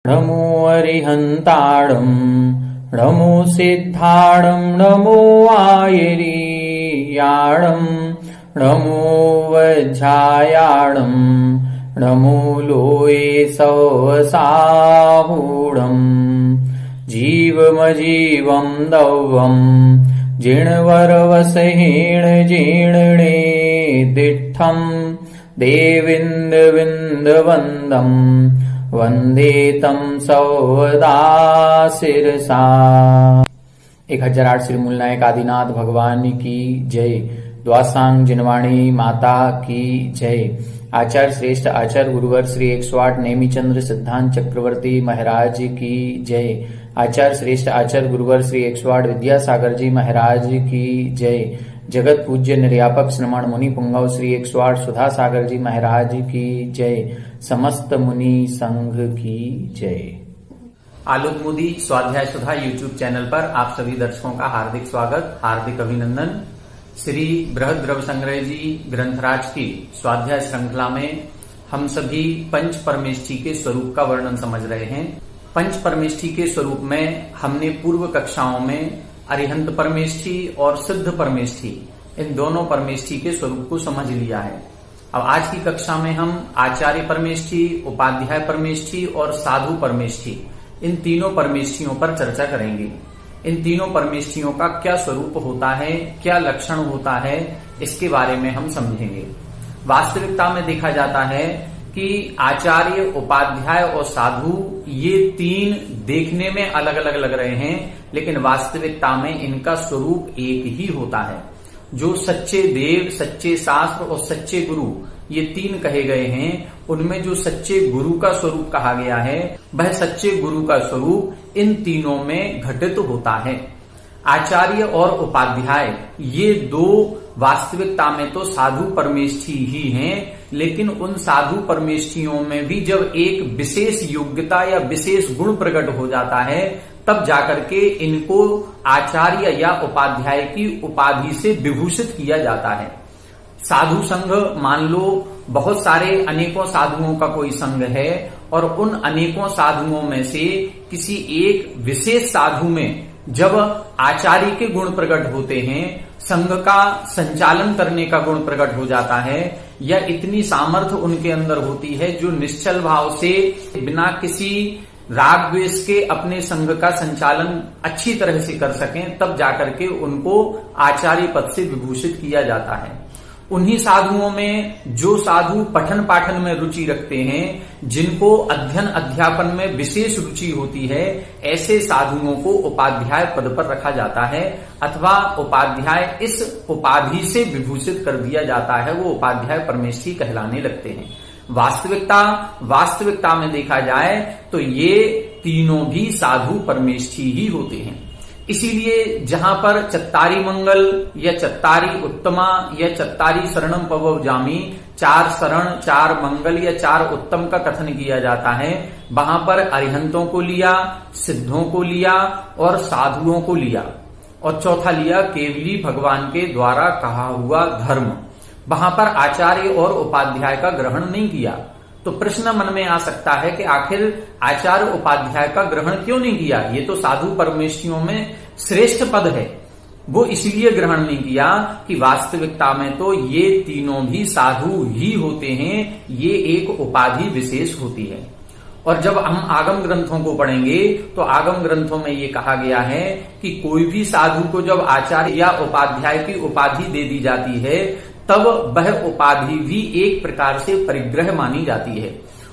नमो अरिहन्ताणं नमो सिद्धाणं नमो आयर्याणं नमो वज्रायाणं नमो लोये सवसाहूढं जीवमजीवं दौवं जिणवरवसहेण जीर्णे दिष्ठं देविन्दविन्दवन्दम् वंदे तम सौदा शिरसा। 1008 श्री मूलनायक आदिनाथ भगवान की जय। द्वासांग जिनवाणी माता की जय। आचार्य श्रेष्ठ आचार्य गुरुवर श्री 108 नेमीचंद्र सिद्धांत चक्रवर्ती महाराज की जय। आचार्य श्रेष्ठ आचार्य गुरुवर श्री 108 विद्यासागर जी महाराज की जय। जगत पूज्य निर्यापक श्रमण मुनि पुंगव श्री 108 सुधा सागर जी महाराज की जय। समस्त मुनि संघ की जय। आलोक मोदी स्वाध्याय सुधा यूट्यूब चैनल पर आप सभी दर्शकों का हार्दिक स्वागत, हार्दिक अभिनंदन। श्री बृहद द्रव्य संग्रह जी ग्रंथराज की स्वाध्याय श्रृंखला में हम सभी पंच परमेष्ठी के स्वरूप का वर्णन समझ रहे हैं। पंच परमेष्ठी के स्वरूप में हमने पूर्व कक्षाओं में अरिहंत परमेष्ठी और सिद्ध परमेष्ठी इन दोनों परमेष्ठी के स्वरूप को समझ लिया है। अब आज की कक्षा में हम आचार्य परमेष्ठी, उपाध्याय परमेष्ठी और साधु परमेष्ठी इन तीनों परमेष्ठियों पर चर्चा करेंगे। इन तीनों परमेष्ठियों का क्या स्वरूप होता है, क्या लक्षण होता है, इसके बारे में हम समझेंगे। वास्तविकता में देखा जाता है कि आचार्य, उपाध्याय और साधु ये तीन देखने में अलग अलग लग रहे हैं, लेकिन वास्तविकता में इनका स्वरूप एक ही होता है। जो सच्चे देव, सच्चे शास्त्र और सच्चे गुरु ये तीन कहे गए हैं, उनमें जो सच्चे गुरु का स्वरूप कहा गया है वह सच्चे गुरु का स्वरूप इन तीनों में घटित होता है। आचार्य और उपाध्याय ये दो वास्तविकता में तो साधु परमेष्ठी ही हैं, लेकिन उन साधु परमेष्ठियों में भी जब एक विशेष योग्यता या विशेष गुण प्रकट हो जाता है तब जाकर के इनको आचार्य या उपाध्याय की उपाधि से विभूषित किया जाता है। साधु संघ मान लो बहुत सारे अनेकों साधुओं का कोई संघ है और उन अनेकों साधुओं में से किसी एक विशेष साधु में जब आचार्य के गुण प्रकट होते हैं, संघ का संचालन करने का गुण प्रकट हो जाता है, या इतनी सामर्थ्य उनके अंदर होती है जो निश्चल भाव से बिना किसी राग द्वेष के अपने संघ का संचालन अच्छी तरह से कर सकें, तब जाकर के उनको आचार्य पद से विभूषित किया जाता है। उन्हीं साधुओं में जो साधु पठन पाठन में रुचि रखते हैं, जिनको अध्ययन अध्यापन में विशेष रुचि होती है, ऐसे साधुओं को उपाध्याय पद पर रखा जाता है अथवा उपाध्याय इस उपाधि से विभूषित कर दिया जाता है, वो उपाध्याय परमेष्ठी कहलाने लगते हैं। वास्तविकता में देखा जाए तो ये तीनों भी साधु परमेष्ठी ही होते हैं। इसीलिए जहां पर चत्तारी मंगल या चत्तारी उत्तमा या चत्तारी शरणम पवजामी, 4 शरण 4 मंगल या 4 उत्तम का कथन किया जाता है, वहां पर अरिहंतों को लिया, सिद्धों को लिया और साधुओं को लिया, और चौथा लिया केवली भगवान के द्वारा कहा हुआ धर्म। वहां पर आचार्य और उपाध्याय का ग्रहण नहीं किया। तो प्रश्न मन में आ सकता है कि आखिर आचार्य उपाध्याय का ग्रहण क्यों नहीं किया? ये तो साधु परमेष्ठियों में श्रेष्ठ पद है, वो इसलिए ग्रहण नहीं किया कि वास्तविकता में तो ये तीनों भी साधु ही होते हैं, ये एक उपाधि विशेष होती है। और जब हम आगम ग्रंथों को पढ़ेंगे तो आगम ग्रंथों में ये कहा गया है कि कोई भी साधु को जब आचार्य या उपाध्याय की उपाधि दे दी जाती है तब वह उपाधि भी एक प्रकार से परिग्रह मानी जाती है।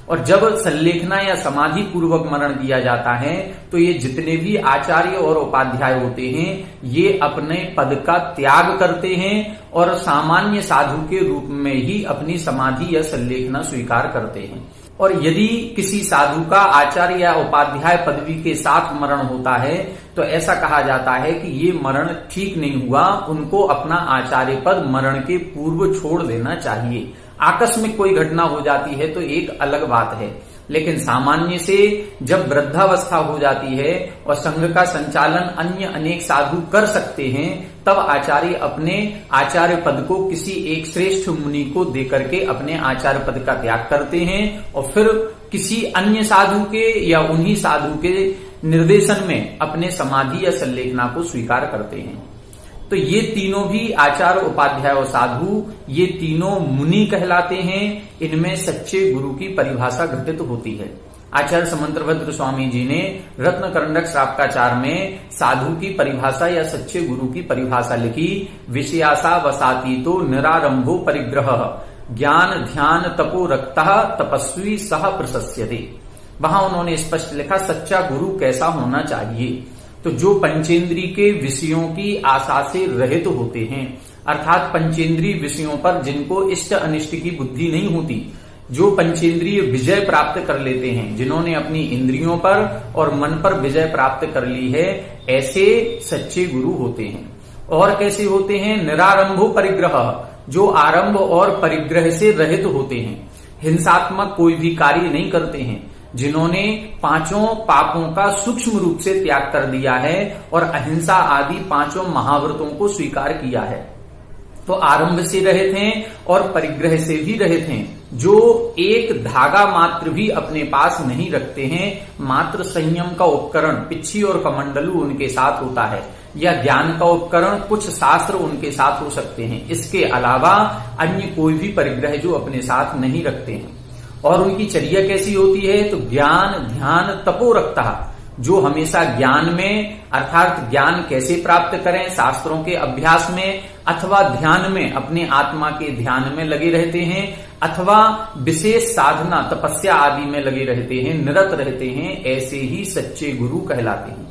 और जब संलेखना या समाधि पूर्वक मरण किया जाता है तो ये जितने भी आचार्य और उपाध्याय होते हैं ये अपने पद का त्याग करते हैं और सामान्य साधु के रूप में ही अपनी समाधि या संलेखना स्वीकार करते हैं। और यदि किसी साधु का आचार्य या उपाध्याय पदवी के साथ मरण होता है तो ऐसा कहा जाता है कि ये मरण ठीक नहीं हुआ, उनको अपना आचार्य पद मरण के पूर्व छोड़ देना चाहिए। आकस्मिक कोई घटना हो जाती है तो एक अलग बात है, लेकिन सामान्य से जब वृद्धावस्था हो जाती है और संघ का संचालन अन्य अनेक साधु कर सकते हैं, तब आचार्य अपने आचार्य पद को किसी एक श्रेष्ठ मुनि को देकर के अपने आचार्य पद का त्याग करते हैं और फिर किसी अन्य साधु के या उन्हीं साधु के निर्देशन में अपने समाधि या संलेखना को स्वीकार करते हैं। तो ये तीनों भी आचार्य, उपाध्याय और साधु, ये तीनों मुनि कहलाते हैं। इनमें सच्चे गुरु की परिभाषा घटित होती है। आचार्य समंतभद्र स्वामी जी ने रत्नकरंडक श्रावकाचार में साधु की परिभाषा या सच्चे गुरु की परिभाषा लिखी। विषयासा वसाती तो निरारंभो परिग्रह, ज्ञान ध्यान तपो रक्तः तपस्वी सह प्रशस्यते। वहां उन्होंने स्पष्ट लिखा सच्चा गुरु कैसा होना चाहिए। तो जो पंचेंद्रिय के विषयों की आशा से रहित होते हैं, अर्थात पंचेंद्रिय विषयों पर जिनको इष्ट अनिष्ट की बुद्धि नहीं होती, जो पंचेंद्रिय विजय प्राप्त कर लेते हैं, जिन्होंने अपनी इंद्रियों पर और मन पर विजय प्राप्त कर ली है, ऐसे सच्चे गुरु होते हैं। और कैसे होते हैं? निरारंभो परिग्रह, जो आरंभ और परिग्रह से रहित होते हैं, हिंसात्मक कोई भी कार्य नहीं करते हैं, जिन्होंने पांचों पापों का सूक्ष्म रूप से त्याग कर दिया है और अहिंसा आदि पांचों महाव्रतों को स्वीकार किया है। तो आरंभ से रहित हैं और परिग्रह से भी रहित हैं, जो एक धागा मात्र भी अपने पास नहीं रखते हैं। मात्र संयम का उपकरण पिच्छी और कमंडलू उनके साथ होता है, या ज्ञान का उपकरण कुछ शास्त्र उनके साथ हो सकते हैं। इसके अलावा अन्य कोई भी परिग्रह जो अपने साथ नहीं रखते हैं। और उनकी चर्या कैसी होती है? तो ज्ञान ध्यान तपो रखता, जो हमेशा ज्ञान में, अर्थात ज्ञान कैसे प्राप्त करें, शास्त्रों के अभ्यास में अथवा ध्यान में, अपने आत्मा के ध्यान में लगे रहते हैं, अथवा विशेष साधना तपस्या आदि में लगे रहते हैं, निरत रहते हैं। ऐसे ही सच्चे गुरु कहलाते हैं।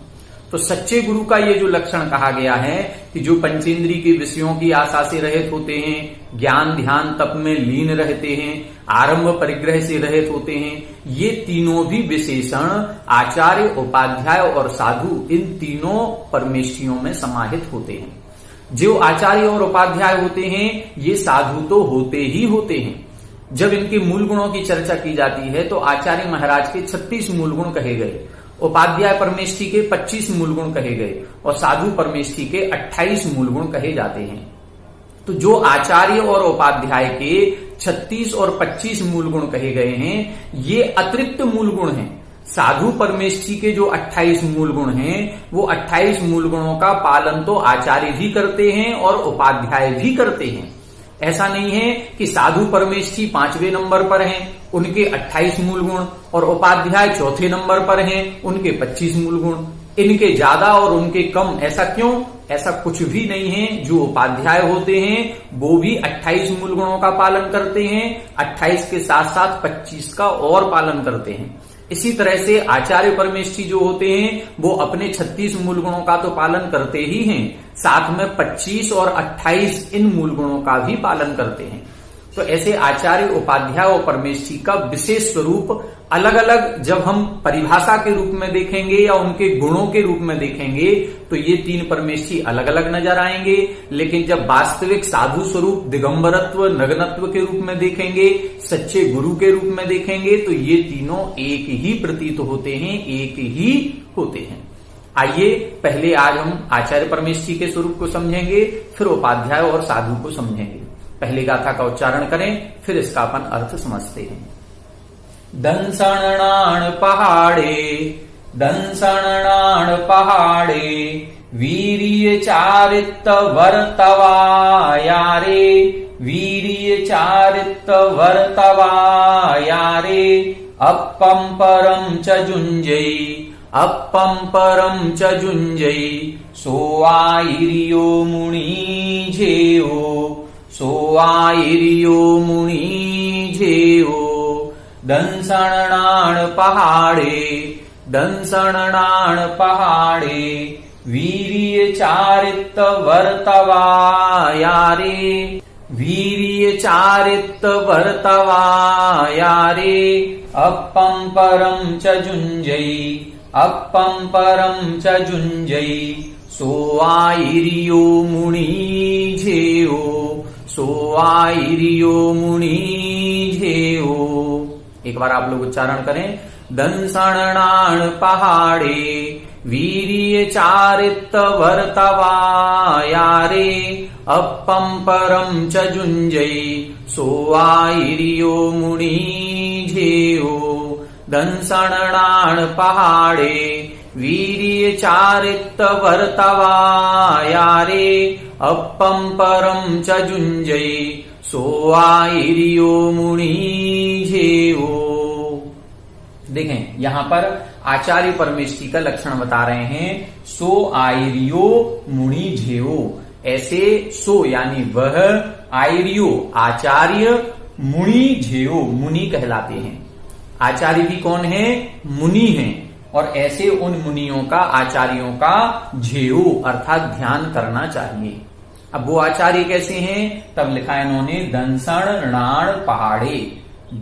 तो सच्चे गुरु का ये जो लक्षण कहा गया है कि जो पंचेंद्रिय के विषयों की आशा से रहित होते हैं, ज्ञान ध्यान तप में लीन रहते हैं, आरंभ परिग्रह से रहित होते हैं, ये तीनों भी विशेषण आचार्य, उपाध्याय और साधु, इन तीनों परमेष्ठियों में समाहित होते हैं। जो आचार्य और उपाध्याय होते हैं, ये साधु तो होते ही होते हैं। जब इनके मूल गुणों की चर्चा की जाती है तो आचार्य महाराज के 36 मूल गुण कहे गए, उपाध्याय परमेष्ठी के 25 मूल गुण कहे गए और साधु परमेष्ठी के 28 मूल गुण कहे जाते हैं। तो जो आचार्य और उपाध्याय के 36 और 25 मूल गुण कहे गए हैं, ये अतिरिक्त मूल गुण हैं। साधु परमेष्ठी के जो 28 मूल गुण हैं, वो 28 मूल गुणों का पालन तो आचार्य भी करते हैं और उपाध्याय भी करते हैं। ऐसा नहीं है कि साधु परमेष्ठी 5वें नंबर पर हैं, उनके 28 मूल गुण, और उपाध्याय 4थे नंबर पर हैं, उनके 25 मूल गुण। इनके ज्यादा और उनके कम, ऐसा क्यों? ऐसा कुछ भी नहीं है। जो उपाध्याय होते हैं वो भी 28 मूल गुणों का पालन करते हैं, 28 के साथ साथ 25 का और पालन करते हैं। इसी तरह से आचार्य परमेष्ठी जो होते हैं वो अपने 36 मूल गुणों का तो पालन करते ही हैं, साथ में 25 और 28 इन मूल गुणों का भी पालन करते हैं। तो ऐसे आचार्य, उपाध्याय और परमेष्ठी का विशेष स्वरूप अलग अलग जब हम परिभाषा के रूप में देखेंगे या उनके गुणों के रूप में देखेंगे तो ये तीन परमेष्ठी अलग अलग नजर आएंगे। लेकिन जब वास्तविक साधु स्वरूप, दिगंबरत्व, नग्नत्व के रूप में देखेंगे, सच्चे गुरु के रूप में देखेंगे, तो ये तीनों एक ही प्रतीत होते हैं, एक ही होते हैं। आइए पहले आज हम आचार्य परमेष्ठी के स्वरूप को समझेंगे, फिर उपाध्याय और साधु को समझेंगे। पहले गाथा का उच्चारण करें, फिर इसका अपन अर्थ समझते हैं। दंसणाण पहाड़े, दंसणाण पहाड़े, वीर्य चारित वर्तवायारे, वीर्य चारित वर्तवायारे, अप्पम परम च जुञ्जयि, अप्पम परम च जुञ्जयि, सोआइर्यो मुनिजेयो, सोआइर्यो मुनिजेयो। दंसणाण पहाड़े, दंसणाण पहाड़े, वीर्य चारित वर्तवायारे, वीर्य चारित वर्तवायारे, अप्पम परम च जुञ्जयि, अप्पम परम च जुञ्जयि, सोआइर्यो मुनिजेयो, सोआइर्यो मुनिजेयो। एक बार आप लोग उच्चारण करें। दंसणाण पहाड़े, वीर्य चारित वर्तवायारे, अप्पम परम च जुञ्जयि, सोआइर्यो मुनिजेयो। दंसणाण पहाड़े वीर्य चारित वर्तवायारे अप्पम परम च जुंजई सो आयरियो मुनि झेवो। देखें यहां पर आचार्य परमेष्ठी का लक्षण बता रहे हैं, सो आयरियो मुनि झेवो। ऐसे सो यानी वह, आयरियो आचार्य, मुनि झेवो मुनि कहलाते हैं। आचार्य भी कौन है? मुनि हैं। और ऐसे उन मुनियों का, आचार्यों का झेवो अर्थात ध्यान करना चाहिए। अब वो आचार्य कैसे हैं? तब लिखा इन्होंने दंसण नाण पहाड़े,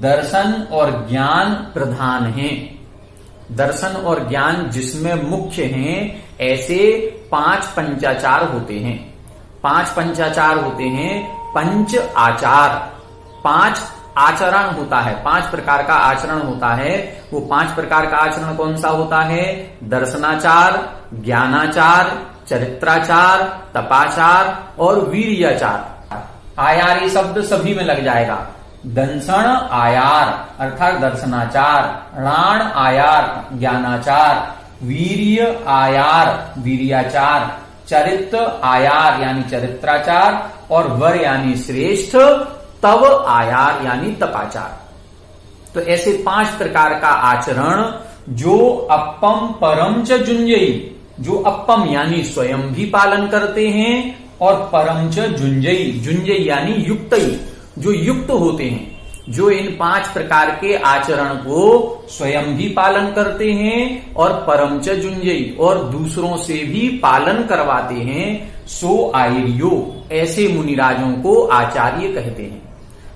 दर्शन और ज्ञान प्रधान हैं। दर्शन और ज्ञान जिसमें मुख्य हैं, ऐसे 5 पंचाचार होते हैं। 5 पंचाचार होते हैं। पंच आचार, 5 आचरण होता है, 5 प्रकार का आचरण होता है। वो 5 प्रकार का आचरण कौन सा होता है? दर्शनाचार, ज्ञानाचार, चरित्राचार, तपाचार और वीर्याचार। आयार ये शब्द सभी में लग जाएगा। दंसण आयार अर्थात दर्शनाचार, णाण आयार ज्ञानाचार, वीर्य आयार वीर्याचार, चरित्र आयार यानी चरित्राचार और वर यानी श्रेष्ठ, तव आयार यानी तपाचार। तो ऐसे 5 प्रकार का आचरण जो अप्पम परम च जुंजई, जो अप्पम यानी स्वयं भी पालन करते हैं और परम च जुंजई, जुंजई यानी युक्तई, जो युक्त होते हैं, जो इन 5 प्रकार के आचरण को स्वयं भी पालन करते हैं और परम च जुंजई और दूसरों से भी पालन करवाते हैं, सो आयरियो ऐसे मुनिराजों को आचार्य कहते हैं।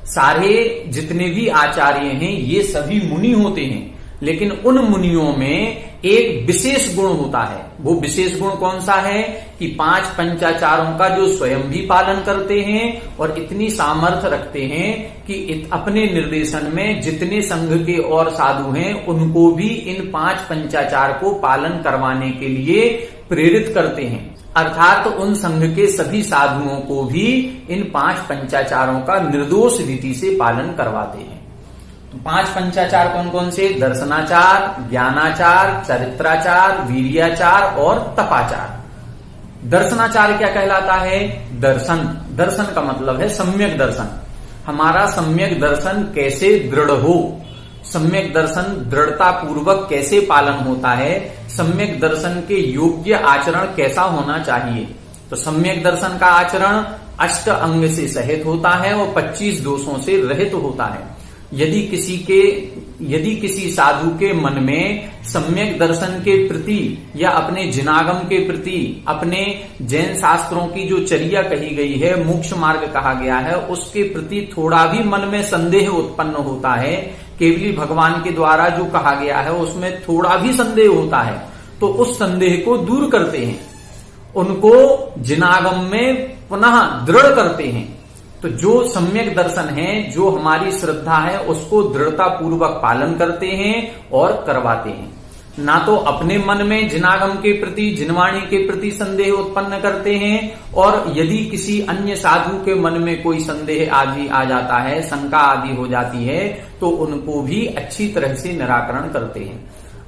सारे जितने भी आचार्य हैं ये सभी मुनि होते हैं, लेकिन उन मुनियों में एक विशेष गुण होता है। वो विशेष गुण कौन सा है? कि 5 पंचाचारों का जो स्वयं भी पालन करते हैं और इतनी सामर्थ्य रखते हैं कि अपने निर्देशन में जितने संघ के और साधु हैं उनको भी इन 5 पंचाचार को पालन करवाने के लिए प्रेरित करते हैं। अर्थात उन संघ के सभी साधुओं को भी इन 5 पंचाचारों का निर्दोष रीति से पालन करवाते हैं। तो 5 पंचाचार कौन कौन से? दर्शनाचार, ज्ञानाचार, चरित्राचार, वीर्याचार और तपाचार। दर्शनाचार क्या कहलाता है? दर्शन। दर्शन का मतलब है सम्यक दर्शन। हमारा सम्यक दर्शन कैसे दृढ़ हो, सम्यक दर्शन दृढ़ता पूर्वक कैसे पालन होता है, सम्यक दर्शन के योग्य आचरण कैसा होना चाहिए। तो सम्यक दर्शन का आचरण 8 अंग से सहित होता है और 25 दोषों से रहित होता है। यदि किसी साधु के मन में सम्यक दर्शन के प्रति या अपने जिनागम के प्रति, अपने जैन शास्त्रों की जो चर्या कही गई है, मोक्ष मार्ग कहा गया है, उसके प्रति थोड़ा भी मन में संदेह उत्पन्न होता है, केवली भगवान के द्वारा जो कहा गया है उसमें थोड़ा भी संदेह होता है, तो उस संदेह को दूर करते हैं, उनको जिनागम में पुनः दृढ़ करते हैं। तो जो सम्यक दर्शन है, जो हमारी श्रद्धा है, उसको दृढ़ता पूर्वक पालन करते हैं और करवाते हैं। ना तो अपने मन में जिनागम के प्रति, जिनवाणी के प्रति संदेह उत्पन्न करते हैं, और यदि किसी अन्य साधु के मन में कोई संदेह आदि आ जाता है, शंका आदि हो जाती है, तो उनको भी अच्छी तरह से निराकरण करते हैं।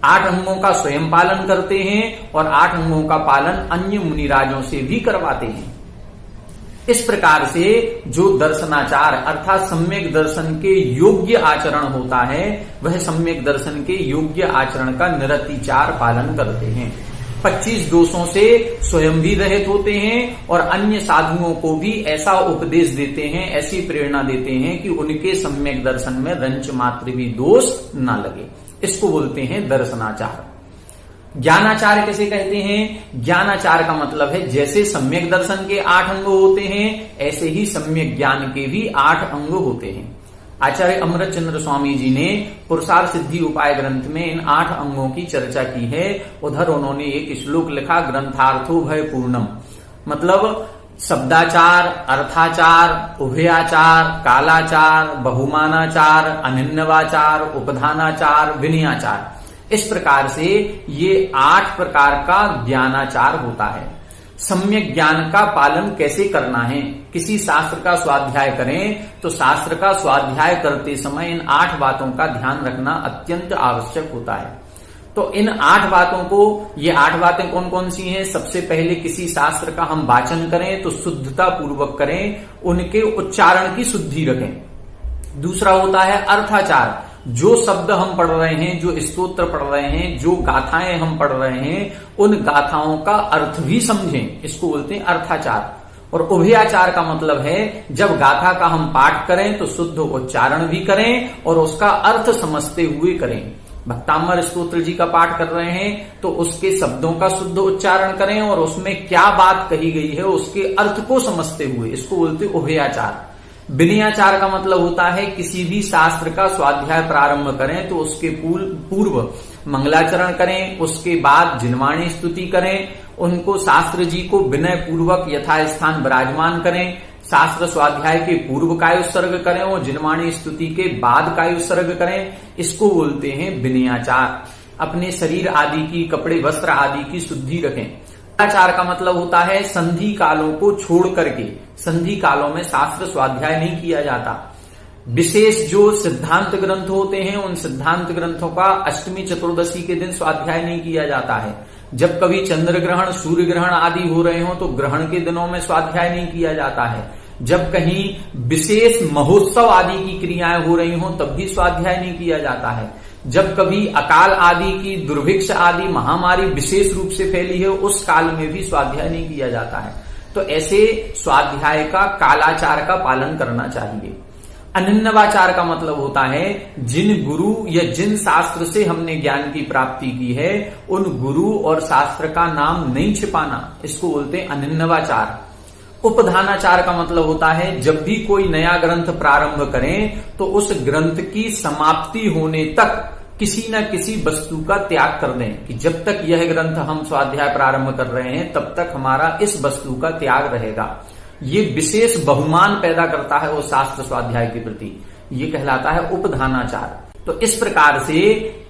8 अंगों का स्वयं पालन करते हैं और 8 अंगों का पालन अन्य मुनिराजों से भी करवाते हैं। इस प्रकार से जो दर्शनाचार अर्थात सम्यक दर्शन के योग्य आचरण होता है, वह सम्यक दर्शन के योग्य आचरण का निरतिचार पालन करते हैं। 25 दोषों से स्वयं भी रहित होते हैं और अन्य साधुओं को भी ऐसा उपदेश देते हैं, ऐसी प्रेरणा देते हैं कि उनके सम्यक दर्शन में रंच मात्र भी दोष न लगे। इसको बोलते हैं दर्शनाचार। ज्ञानाचार कैसे कहते हैं? ज्ञानाचार का मतलब है जैसे सम्यक दर्शन के 8 अंग होते हैं, ऐसे ही सम्यक ज्ञान के भी 8 अंग होते हैं। आचार्य अमृत चंद्र स्वामी जी ने पुरुषार्थ सिद्धि उपाय ग्रंथ में इन 8 अंगों की चर्चा की है। उधर उन्होंने एक श्लोक लिखा, ग्रंथार्थो भय पूर्णम, मतलब शब्दाचार, अर्थाचार, उभयाचार, कालाचार, बहुमानाचार, अनिन्नवाचार, उपधानाचार, विनयाचार। इस प्रकार से ये 8 प्रकार का ज्ञानाचार होता है। सम्यक ज्ञान का पालन कैसे करना है। किसी शास्त्र का स्वाध्याय करें तो शास्त्र का स्वाध्याय करते समय इन 8 बातों का ध्यान रखना अत्यंत आवश्यक होता है। तो इन 8 बातों को, ये 8 बातें कौन कौन सी हैं? सबसे पहले किसी शास्त्र का हम वाचन करें तो शुद्धता पूर्वक करें, उनके उच्चारण की शुद्धि रखें। दूसरा होता है अर्थाचार। जो शब्द हम पढ़ रहे हैं, जो स्तोत्र पढ़ रहे हैं, जो गाथाएं हम पढ़ रहे हैं, उन गाथाओं का अर्थ भी समझें, इसको बोलते हैं अर्थाचार। और उभयाचार का मतलब है जब गाथा का हम पाठ करें तो शुद्ध उच्चारण भी करें और उसका अर्थ समझते हुए करें। भक्तामर स्तोत्र जी का पाठ कर रहे हैं तो उसके शब्दों का शुद्ध उच्चारण करें और उसमें क्या बात कही गई है उसके अर्थ को समझते हुए, इसको बोलते हैं उभयाचार। विनयाचार का मतलब होता है किसी भी शास्त्र का स्वाध्याय प्रारंभ करें तो उसके पूर्व मंगलाचरण करें, उसके बाद जिनवाणी स्तुति करें, उनको शास्त्र जी को विनय पूर्वक यथास्थान विराजमान करें, शास्त्र स्वाध्याय के पूर्व कायोत्सर्ग करें और जिनवाणी स्तुति के बाद कायोत्सर्ग करें, इसको बोलते हैं विनयाचार। अपने शरीर आदि की, कपड़े वस्त्र आदि की शुद्धि रखें। आचार का मतलब होता है संधि कालों को छोड़ करके, संधि कालों में शास्त्र स्वाध्याय नहीं किया जाता। विशेष जो सिद्धांत ग्रंथ होते हैं उन सिद्धांत ग्रंथों का अष्टमी चतुर्दशी के दिन स्वाध्याय नहीं किया जाता है। जब कभी चंद्र ग्रहण, सूर्य ग्रहण आदि हो रहे हो तो ग्रहण के दिनों में स्वाध्याय नहीं किया जाता है। जब कहीं विशेष महोत्सव आदि की क्रियाएं हो रही हो तब भी स्वाध्याय नहीं किया जाता है। जब कभी अकाल आदि की, दुर्भिक्ष आदि महामारी विशेष रूप से फैली है उस काल में भी स्वाध्याय नहीं किया जाता है। तो ऐसे स्वाध्याय का, कालाचार का पालन करना चाहिए। अनिन्नवाचार का मतलब होता है जिन गुरु या जिन शास्त्र से हमने ज्ञान की प्राप्ति की है उन गुरु और शास्त्र का नाम नहीं छिपाना, इसको बोलते हैं अनिन्नवाचार। उपधानाचार का मतलब होता है जब भी कोई नया ग्रंथ प्रारंभ करें तो उस ग्रंथ की समाप्ति होने तक किसी न किसी वस्तु का त्याग कर दें कि जब तक यह ग्रंथ हम स्वाध्याय प्रारंभ कर रहे हैं तब तक हमारा इस वस्तु का त्याग रहेगा। ये विशेष बहुमान पैदा करता है वो शास्त्र स्वाध्याय के प्रति, ये कहलाता है उपधानाचार। तो इस प्रकार से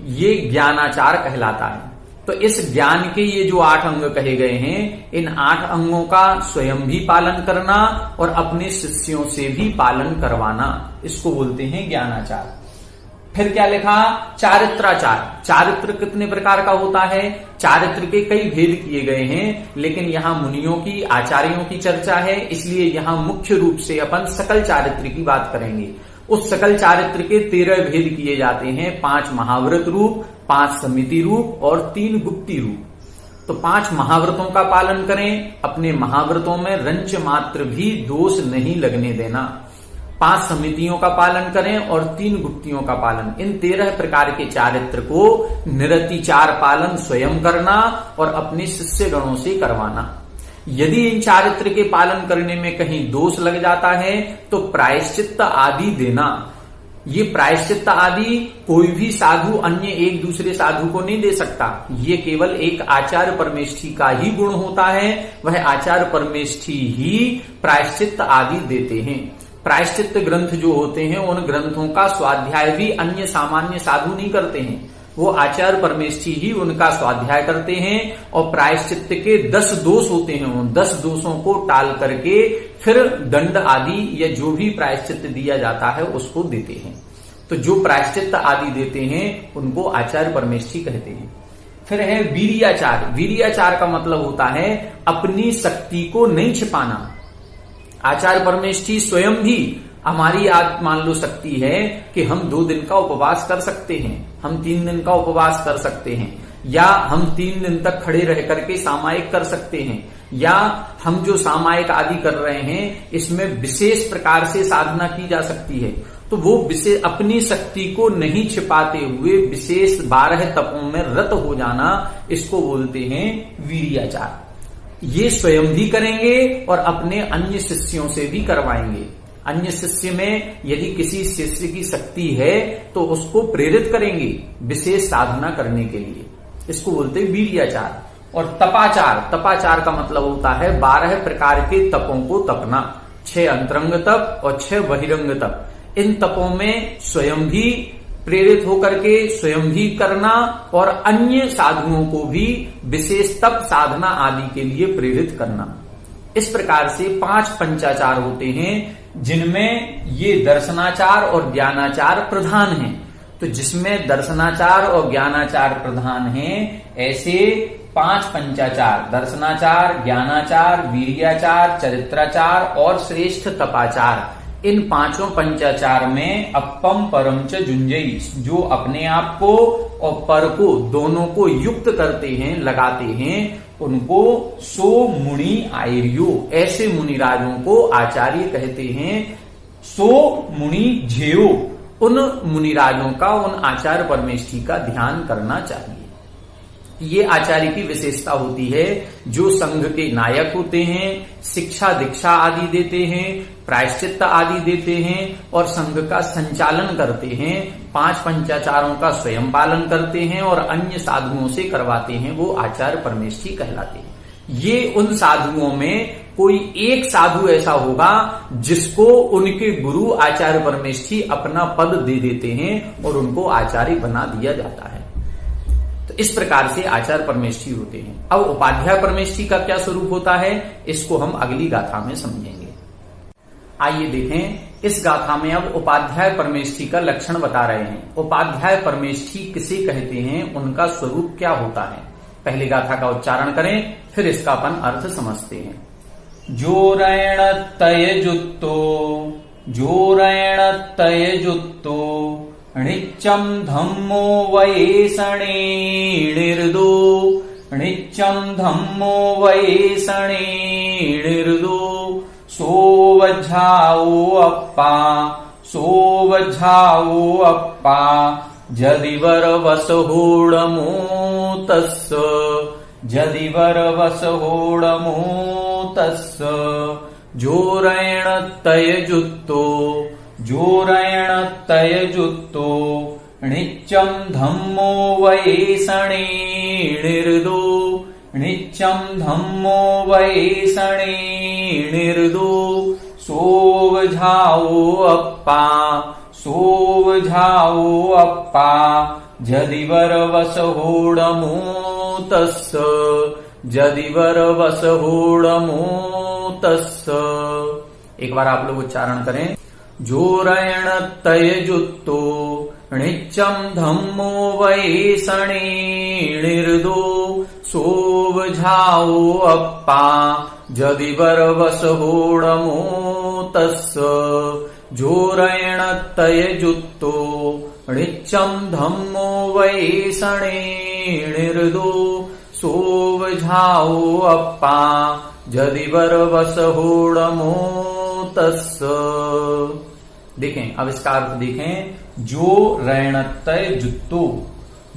ये ज्ञानाचार कहलाता है। तो इस ज्ञान के ये जो 8 अंग कहे गए हैं, इन 8 अंगों का स्वयं भी पालन करना और अपने शिष्यों से भी पालन करवाना, इसको बोलते हैं ज्ञानाचार। फिर क्या लिखा? चारित्राचार। चारित्र कितने प्रकार का होता है? चारित्र के कई भेद किए गए हैं, लेकिन यहाँ मुनियों की, आचार्यों की चर्चा है, इसलिए यहाँ मुख्य रूप से अपन सकल चारित्र की बात करेंगे। उस सकल चारित्र के 13 भेद किए जाते हैं। 5 महाव्रत रूप, 5 समिति रूप और 3 गुप्ती रूप। तो 5 महाव्रतों का पालन करें, अपने महाव्रतों में रंच मात्र भी दोष नहीं लगने देना। 5 समितियों का पालन करें और 3 गुप्तियों का पालन। इन 13 प्रकार के चारित्र को निरतिचार पालन स्वयं करना और अपने शिष्य गणों से करवाना। यदि इन चारित्र के पालन करने में कहीं दोष लग जाता है तो प्रायश्चित्त आदि देना। ये प्रायश्चित्त आदि कोई भी साधु अन्य एक दूसरे साधु को नहीं दे सकता, ये केवल एक आचार्य परमेष्ठी का ही गुण होता है। वह आचार्य परमेष्ठी ही प्रायश्चित्त आदि देते हैं। प्रायश्चित्त ग्रंथ जो होते हैं उन ग्रंथों का स्वाध्याय भी अन्य सामान्य साधु नहीं करते हैं, वो आचार्य परमेष्ठी ही उनका स्वाध्याय करते हैं और प्रायश्चित्त के 10 दोष होते हैं, उन 10 दोषों को टाल करके फिर दंड आदि या जो भी प्रायश्चित्त दिया जाता है उसको देते हैं। तो जो प्रायश्चित्त आदि देते हैं उनको आचार्य परमेष्ठी कहते हैं। फिर है वीर्याचार। वीर्याचार का मतलब होता है अपनी शक्ति को नहीं छिपाना। आचार्य परमेष्ठी स्वयं भी, हमारी आज मान लो शक्ति है कि हम 2 दिन का उपवास कर सकते हैं, हम 3 दिन का उपवास कर सकते हैं, या हम 3 दिन तक खड़े रह करके सामायिक कर सकते हैं, या हम जो सामायिक आदि कर रहे हैं इसमें विशेष प्रकार से साधना की जा सकती है। तो वो विशेष अपनी शक्ति को नहीं छिपाते हुए विशेष 12 तपों में रत हो जाना, इसको बोलते हैं वीर्याचार। ये स्वयं भी करेंगे और अपने अन्य शिष्यों से भी करवाएंगे। अन्य शिष्य में यदि किसी शिष्य की शक्ति है तो उसको प्रेरित करेंगे विशेष साधना करने के लिए, इसको बोलते हैं वीर्याचार। और तपाचार। तपाचार का मतलब होता है 12 प्रकार के तपों को तपना, 6 अंतरंग तप और 6 बहिरंग तप। इन तपों में स्वयं भी प्रेरित होकर के स्वयं भी करना और अन्य साधुओं को भी विशेष तप साधना आदि के लिए प्रेरित करना। इस प्रकार से 5 पंचाचार होते हैं, जिनमें ये दर्शनाचार और ज्ञानाचार प्रधान हैं। तो जिसमें दर्शनाचार और ज्ञानाचार प्रधान हैं, ऐसे 5 पंचाचार दर्शनाचार, ज्ञानाचार, वीर्याचार, चरित्राचार और श्रेष्ठ तपाचार, इन 5 पंचाचार में अप्पम परम च जुंजई, जो अपने आप को और पर को दोनों को युक्त करते हैं, लगाते हैं, उनको सो मुनि आयर्यो, ऐसे मुनिराजों को आचार्य कहते हैं। सो मुनि झेयो, उन मुनिराजों का, उन आचार्य परमेष्ठी का ध्यान करना चाहिए। ये आचार्य की विशेषता होती है, जो संघ के नायक होते हैं, शिक्षा दीक्षा आदि देते हैं, प्रायश्चित्त आदि देते हैं और संघ का संचालन करते हैं, 5 पंचाचारों का स्वयं पालन करते हैं और अन्य साधुओं से करवाते हैं, वो आचार्य परमेष्ठी कहलाते हैं। ये उन साधुओं में कोई एक साधु ऐसा होगा जिसको उनके गुरु आचार्य परमेष्ठी अपना पद दे देते हैं और उनको आचार्य बना दिया जाता है। तो इस प्रकार से आचार्य परमेष्ठी होते हैं। अब उपाध्याय परमेष्ठी का क्या स्वरूप होता है, इसको हम अगली गाथा में समझेंगे। आइए देखें, इस गाथा में अब उपाध्याय परमेष्ठी का लक्षण बता रहे हैं। उपाध्याय परमेष्ठी किसे कहते हैं, उनका स्वरूप क्या होता है। पहले गाथा का उच्चारण करें, फिर इसका अपन अर्थ समझते हैं। जोरेण तय जुत्तो, जोरेण तय जुत्तो, नित्यं धम्मो वयेषणे निर्दो, नित्यं धम्मो वयेषणे निर्दो, सोवझाओ अप्पा, सोवझाओ अप्पा, जदिवर वसहोडमो तस्स, जदिवर वसहोडमो तस्स, जोरेण तय जुत्तो, जोरेण तय जुत्तो, नित्यं धम्मो वयेषणे निर्दो, नित्यं धम्मो वयेषणे निर्दो, सोवझाओ अप्पा, सोवझाओ अप्पा, जदिवर वसहोडमो तस्स, जदिवर वसहोडमो तस्स। एक बार आप लोग उच्चारण करें। जोरेण तय जुत्तो, नित्यं धम्मो वयेषणे निर्दो, सोवझाओ अप्पा, जदिवर वसहोडमो तस्स, जोरेण तय जुत्तो, नित्यं धम्मो वयेषणे निर्दो, सोवझाओ अप्पा, जदिवर वसहोडमो तस्स। देखें, अब इसका अर्थ देखें। जो रैणत्रय जुत्तो,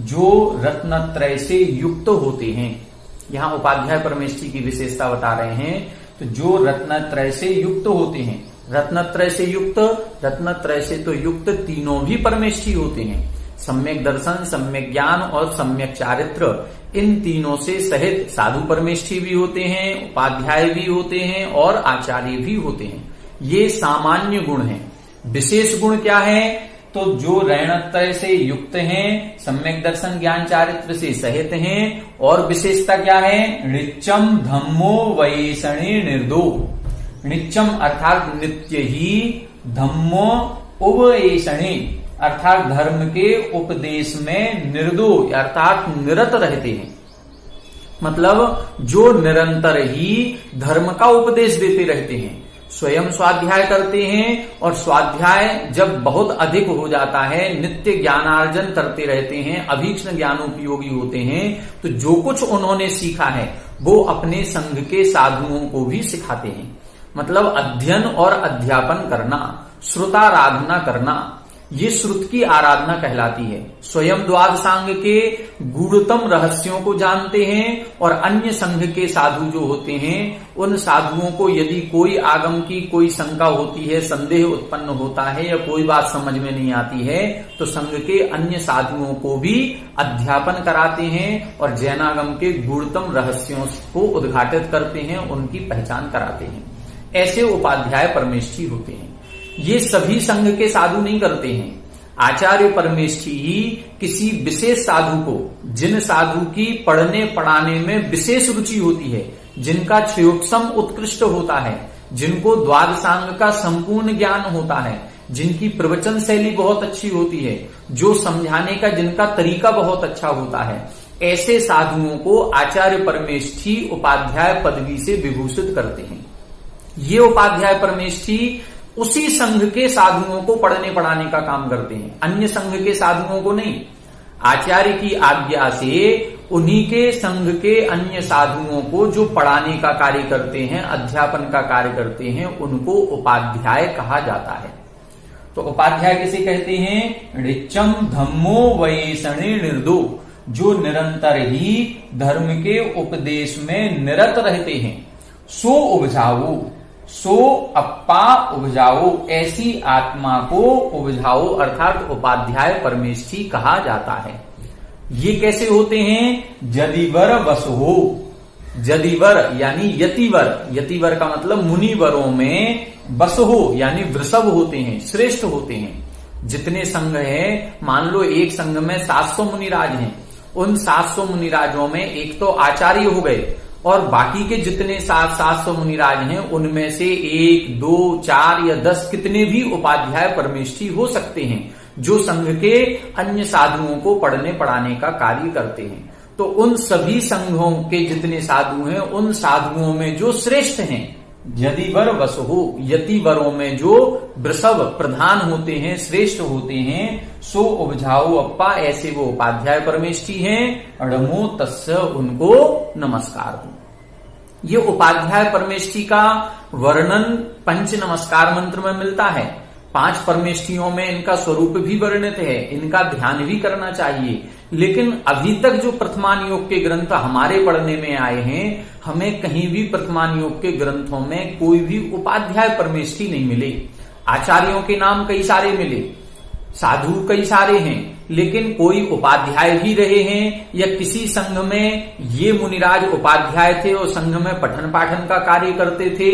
जो रत्नत्रय से युक्त होते हैं। यहां उपाध्याय परमेष्ठी की विशेषता बता रहे हैं। तो जो रत्नत्रय से युक्त होते हैं, रत्नत्रय से युक्त, रत्नत्रय से तो युक्त तीनों भी परमेष्ठी होते हैं। सम्यक दर्शन, सम्यक ज्ञान और सम्यक चारित्र, इन तीनों से सहित साधु परमेष्ठी भी होते हैं, उपाध्याय भी होते हैं और आचार्य भी होते हैं। ये सामान्य गुण हैं। विशेष गुण क्या है? तो जो रैणत्रय से युक्त हैं, सम्यक दर्शन ज्ञान चारित्र से सहित हैं, और विशेषता क्या है? नित्यम धम्मो वयेषणे निर्दो। नित्यम अर्थात नित्य ही, धम्मो उपवेशणे अर्थात धर्म के उपदेश में निर्दो अर्थात निरत रहते हैं। मतलब जो निरंतर ही धर्म का उपदेश देते रहते हैं, स्वयं स्वाध्याय करते हैं, और स्वाध्याय जब बहुत अधिक हो जाता है, नित्य ज्ञानार्जन करते रहते हैं, अभीक्ष्ण ज्ञानोपयोगी होते हैं, तो जो कुछ उन्होंने सीखा है वो अपने संघ के साधुओं को भी सिखाते हैं। मतलब अध्ययन और अध्यापन करना, श्रुताराधना करना, ये श्रुत की आराधना कहलाती है। स्वयं द्वादशांग के गूढ़तम रहस्यों को जानते हैं, और अन्य संघ के साधु जो होते हैं, उन साधुओं को यदि कोई आगम की कोई शंका होती है, संदेह उत्पन्न होता है, या कोई बात समझ में नहीं आती है, तो संघ के अन्य साधुओं को भी अध्यापन कराते हैं और जैनागम के गूढ़तम रहस्यों को उद्घाटित करते हैं, उनकी पहचान कराते हैं। ऐसे उपाध्याय परमेष्ठी होते हैं। ये सभी संघ के साधु नहीं करते हैं। आचार्य परमेष्ठी ही किसी विशेष साधु को, जिन साधु की पढ़ने पढ़ाने में विशेष रुचि होती है, जिनका क्षयोपम उत्कृष्ट होता है, जिनको द्वादशांग का संपूर्ण ज्ञान होता है, जिनकी प्रवचन शैली बहुत अच्छी होती है, जो समझाने का जिनका तरीका बहुत अच्छा होता है, ऐसे साधुओं को आचार्य परमेष्ठी उपाध्याय पदवी से विभूषित करते हैं। ये उपाध्याय परमेष्ठी उसी संघ के साधुओं को पढ़ने पढ़ाने का काम करते हैं, अन्य संघ के साधुओं को नहीं। आचार्य की आज्ञा से उन्हीं के संघ के अन्य साधुओं को जो पढ़ाने का कार्य करते हैं, अध्यापन का कार्य करते हैं, उनको उपाध्याय कहा जाता है। तो उपाध्याय किसे कहते हैं? ऋचम धम्मो वैषणे निर्दो, जो निरंतर ही धर्म के उपदेश में निरत रहते हैं। सो उपजाओ, सो अप्पा उपजाओ, ऐसी आत्मा को उपजाओ अर्थात उपाध्याय परमेष्ठी कहा जाता है। ये कैसे होते हैं? जदिवर वसुहो, जदिवर यानी यतिवर, यतिवर का मतलब मुनिवरों में, वसुहो यानी वृषभ होते हैं, श्रेष्ठ होते हैं। जितने संघ हैं, मान लो एक संघ में 700 मुनिराज हैं, उन 700 मुनिराजों में एक तो आचार्य हो गए और बाकी के जितने 700 मुनिराज हैं उनमें से 1, 2, 4 या 10 कितने भी उपाध्याय परमेष्ठी हो सकते हैं, जो संघ के अन्य साधुओं को पढ़ने पढ़ाने का कार्य करते हैं। तो उन सभी संघों के जितने साधु हैं, उन साधुओं में जो श्रेष्ठ हैं, यदिवर वसुहु, यतिवरों में जो वृषभ प्रधान होते हैं, श्रेष्ठ होते हैं, सो उपजाऊ अप्पा, ऐसे वो उपाध्याय परमेष्ठी हैं। अड़मो तस्य, उनको नमस्कार हो। ये उपाध्याय परमेष्ठी का वर्णन पंच नमस्कार मंत्र में मिलता है। 5 परमेष्ठियों में इनका स्वरूप भी वर्णित है, इनका ध्यान भी करना चाहिए। लेकिन अभी तक जो प्रथमान योग के ग्रंथ हमारे पढ़ने में आए हैं, हमें कहीं भी प्रथमान योग के ग्रंथों में कोई भी उपाध्याय परमेष्ठी नहीं मिले। आचार्यों के नाम कई सारे मिले, साधु कई सारे हैं, लेकिन कोई उपाध्याय भी रहे हैं या किसी संघ में ये मुनिराज उपाध्याय थे और संघ में पठन पाठन का कार्य करते थे,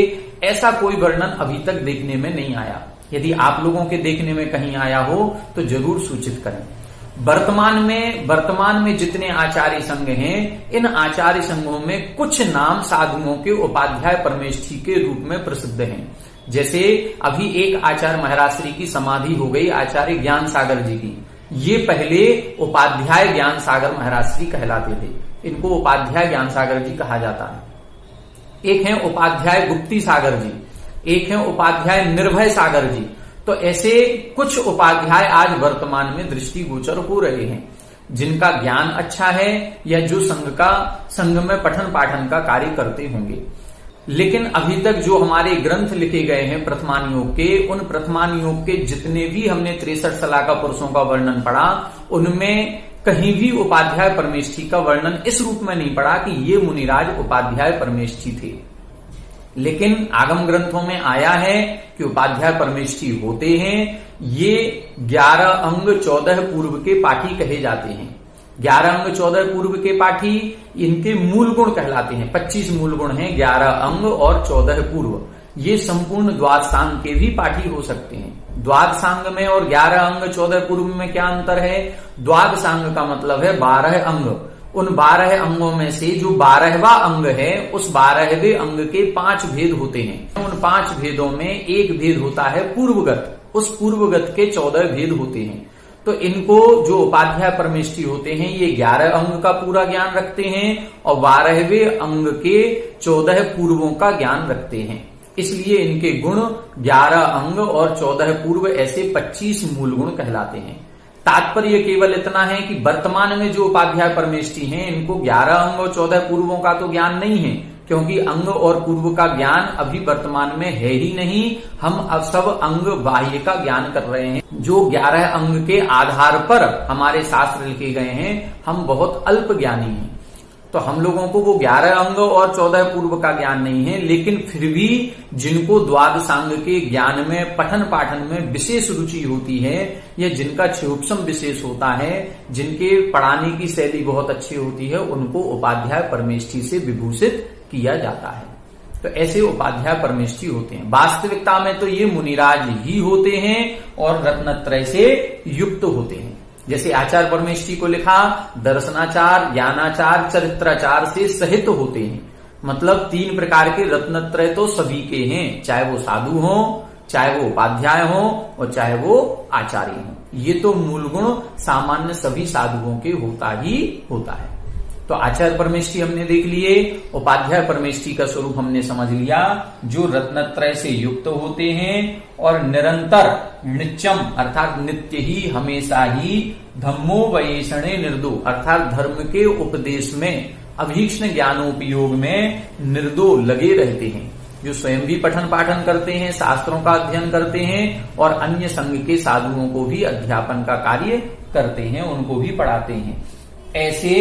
ऐसा कोई वर्णन अभी तक देखने में नहीं आया। यदि आप लोगों के देखने में कहीं आया हो तो जरूर सूचित करें। वर्तमान में जितने आचार्य संघ हैं, इन आचार्य संघों में कुछ नाम साधुओं के उपाध्याय परमेष्ठी के रूप में प्रसिद्ध हैं। जैसे अभी एक आचार्य महाराश्री की समाधि हो गई, आचार्य ज्ञान सागर जी की। ये पहले उपाध्याय ज्ञान सागर महाराश्री कहलाते थे, इनको उपाध्याय ज्ञान सागर जी कहा जाता है। एक है उपाध्याय गुप्ती सागर जी, एक है उपाध्याय निर्भय सागर जी। तो ऐसे कुछ उपाध्याय आज वर्तमान में दृष्टिगोचर हो रहे हैं, जिनका ज्ञान अच्छा है या जो संघ में पठन पाठन का कार्य करते होंगे। लेकिन अभी तक जो हमारे ग्रंथ लिखे गए हैं प्रथमान योग के, उन प्रथमान योग के जितने भी हमने 63 सलाका पुरुषों का वर्णन पढ़ा, उनमें कहीं भी उपाध्याय परमेष्ठी का वर्णन इस रूप में नहीं पढ़ा कि ये मुनिराज उपाध्याय परमेष्ठी थे। लेकिन आगम ग्रंथों में आया है कि उपाध्याय परमेष्ठी होते हैं। ये 11 अंग 14 पूर्व के पाठी कहे जाते हैं। 11 अंग 14 पूर्व के पाठी इनके मूल गुण कहलाते हैं। 25 मूल गुण हैं, 11 अंग और 14 पूर्व। ये संपूर्ण द्वादशांग के भी पाठी हो सकते हैं। द्वादशांग में और 11 अंग 14 पूर्व में क्या अंतर है? द्वादशांग का मतलब है 12 अंग। उन 12 अंगों में से जो 12वां अंग है, उस 12वें अंग के 5 भेद होते हैं। उन 5 भेदों में एक भेद होता है पूर्वगत, उस पूर्वगत के 14 भेद होते हैं। तो इनको जो उपाध्याय परमेष्ठी होते हैं, ये 11 अंग का पूरा ज्ञान रखते हैं और 12वें अंग के 14 पूर्वों का ज्ञान रखते हैं। इसलिए इनके गुण 11 अंग और 14 पूर्व, ऐसे 25 मूल गुण कहलाते हैं। तात्पर्य केवल इतना है कि वर्तमान में जो उपाध्याय परमेष्ठी हैं, इनको 11 अंग और 14 पूर्वों का तो ज्ञान नहीं है, क्योंकि अंग और पूर्व का ज्ञान अभी वर्तमान में है ही नहीं। हम अब सब अंग बाह्य का ज्ञान कर रहे हैं। जो 11 अंग के आधार पर हमारे शास्त्र लिखे गए हैं, हम बहुत अल्प ज्ञानी हैं। तो हम लोगों को वो 11 अंग और 14 पूर्व का ज्ञान नहीं है। लेकिन फिर भी जिनको द्वादशांग के ज्ञान में, पठन पाठन में विशेष रुचि होती है, या जिनका क्षयोपम विशेष होता है, जिनके पढ़ाने की शैली बहुत अच्छी होती है, उनको उपाध्याय परमेष्ठी से विभूषित किया जाता है। तो ऐसे उपाध्याय परमेष्ठी होते हैं। वास्तविकता में तो ये मुनिराज ही होते हैं और रत्नत्रय से युक्त होते हैं। जैसे आचार परमेष्ठी को लिखा, दर्शनाचार, ज्ञानाचार, चरित्राचार से सहित होते हैं। मतलब 3 प्रकार के रत्नत्रय तो सभी के हैं, चाहे वो साधु हो, चाहे वो उपाध्याय हो और चाहे वो आचार्य हो। ये तो मूल गुण सामान्य सभी साधुओं के होता ही होता है। तो आचार्य परमेष्ठी हमने देख लिए, उपाध्याय परमेष्ठी का स्वरूप हमने समझ लिया, जो रत्नत्रय से युक्त होते हैं और निरंतर नित्यम अर्थात नित्य ही, हमेशा ही धम्मो वयेषणे निर्दो अर्थात धर्म के उपदेश में, अभीक्ष्ण ज्ञानोपयोग में निर्दो लगे रहते हैं, जो स्वयं भी पठन पाठन करते हैं, शास्त्रों का अध्ययन करते हैं और अन्य संघ के साधुओं को भी अध्यापन का कार्य करते हैं, उनको भी पढ़ाते हैं। ऐसे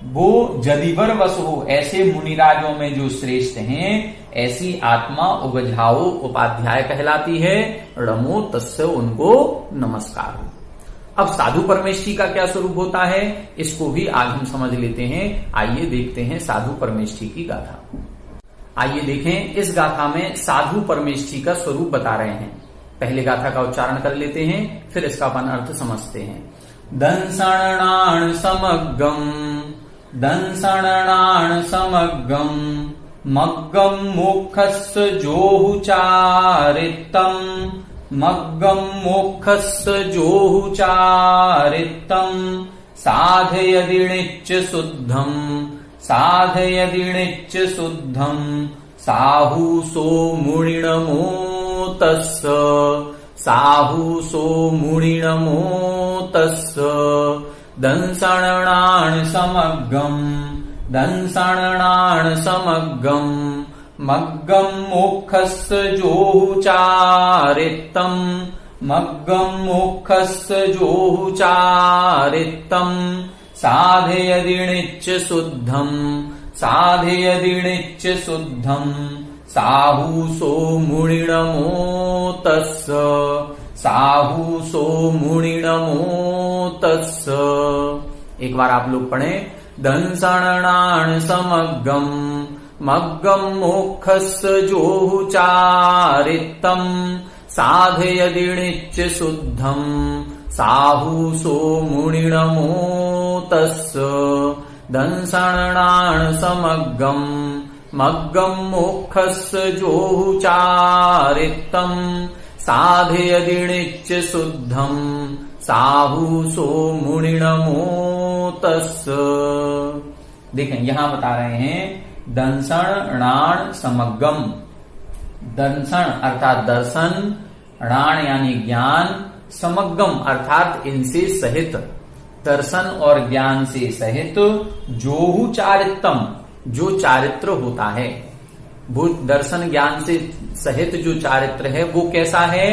वो जदिवर वस हो, ऐसे मुनिराजों में जो श्रेष्ठ हैं, ऐसी आत्मा उगझाओ उपाध्याय कहलाती है। रमो तस्य, उनको नमस्कार हो। अब साधु परमेष्ठी का क्या स्वरूप होता है, इसको भी आज हम समझ लेते हैं। आइए देखते हैं साधु परमेष्ठी की गाथा। आइए देखें, इस गाथा में साधु परमेष्ठी का स्वरूप बता रहे हैं। पहले गाथा का उच्चारण कर लेते हैं, फिर इसका अपन अर्थ समझते हैं। दंसणान समग्गम, दंसणान समग्गम, मग्गम मोक्षस्य जोहुचारितम, मग्गम मोक्षस्य जोहुचारितम, साधयदिणिच्च शुद्धम, साधयदिणिच्च शुद्धम, साहुसो मुनिनमो तस्य, साहुसो मुनिनमो तस्य, दंसणान समग्गम, दंसणान समग्गम, मग्गम मोक्षस्य जोहुचारितम, मग्गम मोक्षस्य जोहुचारितम, साधयदिणिच्च शुद्धम, साधयदिणिच्च शुद्धम, साहुसो मुनिनमो तस्य, साहुसो मुनिनमो तस्य। एक बार आप लोग पढ़ें। दंसणान समग्गम, मग्गम मोक्षस्य जोहुचारितम, साधयदिणिच्च शुद्धम, साहुसो मुनिनमो तस्य, दंसणान समग्गम, मग्गम मोक्षस्य जोहुचारितम, साधयदिणिच्च शुद्धम, साहुसो मुनिनमो तस्य। देखें, यहां बता रहे हैं दंसणान समग्गम। दंसण अर्थात दर्शन, णाण यानी ज्ञान, समग्गम अर्थात इनसे सहित, दर्शन और ज्ञान से सहित, जोहुचारितम जो चारित्र होता है, वो दर्शन ज्ञान से सहित जो चारित्र है वो कैसा है,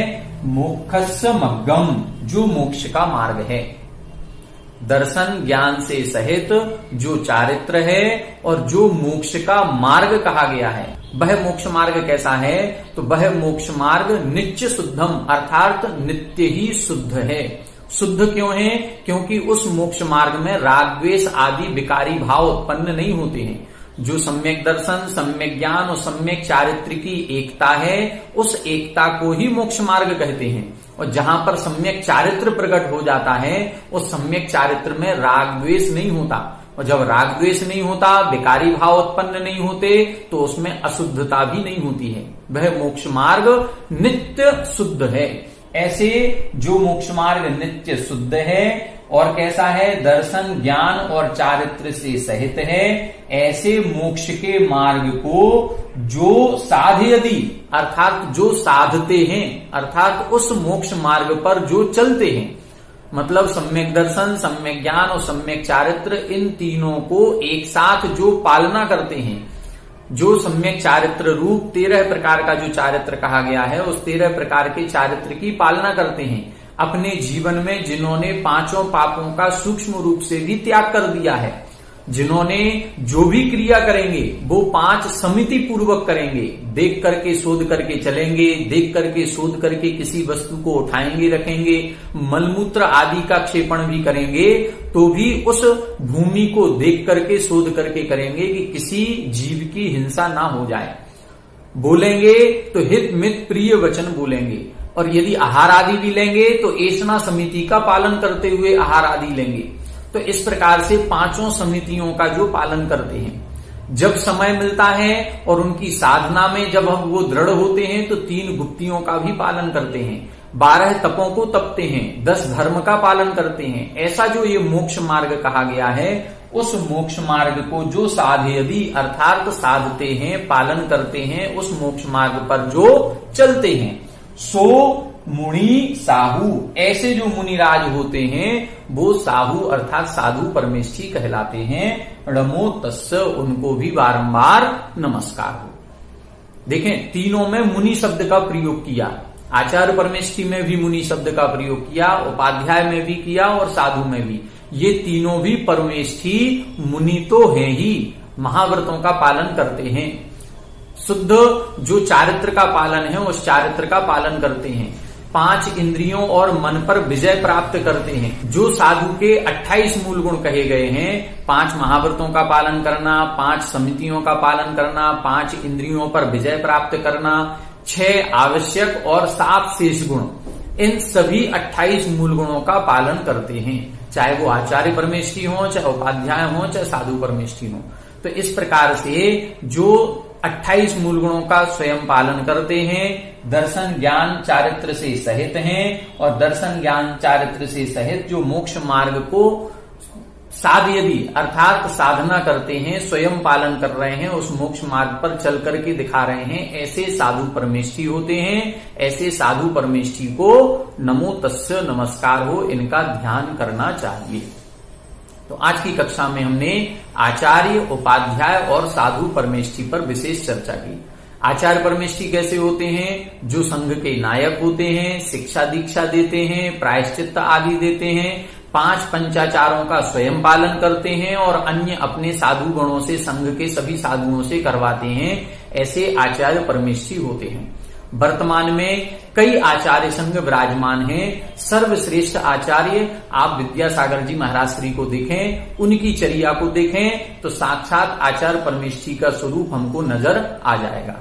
मोक्षस्य मग्गम जो मोक्ष का मार्ग है। दर्शन ज्ञान से सहित जो चारित्र है और जो मोक्ष का मार्ग कहा गया है, वह मोक्ष मार्ग कैसा है, तो वह मोक्ष मार्ग नित्य शुद्धम अर्थात नित्य ही शुद्ध है। शुद्ध क्यों है, क्योंकि उस मोक्ष मार्ग में राग द्वेष आदि विकारी भाव उत्पन्न नहीं होते हैं। जो सम्यक दर्शन, सम्यक ज्ञान और सम्यक चारित्र की एकता है, उस एकता को ही मोक्ष मार्ग कहते हैं। और जहां पर सम्यक चारित्र प्रकट हो जाता है, उस सम्यक चारित्र में राग द्वेष नहीं होता, और जब राग द्वेष नहीं होता, विकारी भाव उत्पन्न नहीं होते, तो उसमें अशुद्धता भी नहीं होती है। वह मोक्ष मार्ग नित्य शुद्ध है। ऐसे जो मोक्ष मार्ग नित्य शुद्ध है और कैसा है, दर्शन ज्ञान और चारित्र से सहित है, ऐसे मोक्ष के मार्ग को जो साधयदि अर्थात जो साधते हैं, अर्थात उस मोक्ष मार्ग पर जो चलते हैं, मतलब सम्यक दर्शन, सम्यक ज्ञान और सम्यक चारित्र, इन तीनों को एक साथ जो पालना करते हैं, जो सम्यक चारित्र रूप 13 प्रकार का जो चारित्र कहा गया है, उस 13 प्रकार के चारित्र की पालना करते हैं। अपने जीवन में जिन्होंने 5 पापों का सूक्ष्म रूप से भी त्याग कर दिया है, जिन्होंने जो भी क्रिया करेंगे वो 5 समिति पूर्वक करेंगे, देख करके शोध करके चलेंगे, देख करके शोध करके किसी वस्तु को उठाएंगे रखेंगे, मलमूत्र आदि का क्षेपण भी करेंगे, तो भी उस भूमि को देख करके शोध करके करेंगे कि किसी जीव की हिंसा ना हो जाए। बोलेंगे तो हित मित प्रिय वचन बोलेंगे, और यदि आहार आदि भी लेंगे तो ऐशना समिति का पालन करते हुए आहार आदि लेंगे। तो इस प्रकार से पांचों समितियों का जो पालन करते हैं, जब समय मिलता है और उनकी साधना में जब हम वो दृढ़ होते हैं तो 3 गुप्तियों का भी पालन करते हैं, 12 तपों को तपते हैं, 10 धर्म का पालन करते हैं। ऐसा जो ये मोक्ष मार्ग कहा गया है, उस मोक्ष मार्ग को जो साधयदि अर्थात साधते हैं, पालन करते हैं, उस मोक्ष मार्ग पर जो चलते हैं, सो मुनि साहू, ऐसे जो मुनिराज होते हैं वो साहू अर्थात साधु परमेष्ठी कहलाते हैं। नमो तस्य, उनको भी बारंबार नमस्कार हो। देखें, तीनों में मुनि शब्द का प्रयोग किया, आचार्य परमेष्ठी में भी मुनि शब्द का प्रयोग किया, उपाध्याय में भी किया और साधु में भी। ये तीनों भी परमेष्ठी मुनि तो हैं ही, महाव्रतों का पालन करते हैं, शुद्ध जो चारित्र का पालन है उस चारित्र का पालन करते हैं, 5 इंद्रियों और मन पर विजय प्राप्त करते हैं। जो साधु के 28 मूल गुण कहे गए हैं, 5 महाव्रतों का पालन करना, 5 समितियों का पालन करना, 5 इंद्रियों पर विजय प्राप्त करना, 6 आवश्यक और 7 शेष गुण, इन सभी 28 मूल गुणों का पालन करते हैं, चाहे वो आचार्य परमेष्ठी हो, चाहे उपाध्याय हो, चाहे साधु परमेष्ठी हो। तो इस प्रकार से जो 28 मूल गुणों का स्वयं पालन करते हैं, दर्शन ज्ञान चारित्र से सहित हैं, और दर्शन ज्ञान चारित्र से सहित जो मोक्ष मार्ग को साधयदि अर्थात साधना करते हैं, स्वयं पालन कर रहे हैं, उस मोक्ष मार्ग पर चल करके दिखा रहे हैं, ऐसे साधु परमेष्ठी होते हैं। ऐसे साधु परमेष्ठी को नमो तस्य नमस्कार हो, इनका ध्यान करना चाहिए। तो आज की कक्षा में हमने आचार्य, उपाध्याय और साधु परमेष्ठी पर विशेष चर्चा की। आचार्य परमेष्ठी कैसे होते हैं? जो संघ के नायक होते हैं, शिक्षा दीक्षा देते हैं, प्रायश्चित्त आदि देते हैं, 5 पंचाचारों का स्वयं पालन करते हैं और अन्य अपने साधु गणों से, संघ के सभी साधुओं से करवाते हैं, ऐसे आचार्य परमेष्ठी होते हैं। वर्तमान में कई आचार्य संघ विराजमान हैं। सर्वश्रेष्ठ आचार्य आप विद्यासागर जी महाराज श्री को देखें, उनकी चर्या को देखें तो साक्षात आचार्य परमेष्ठी का स्वरूप हमको नजर आ जाएगा।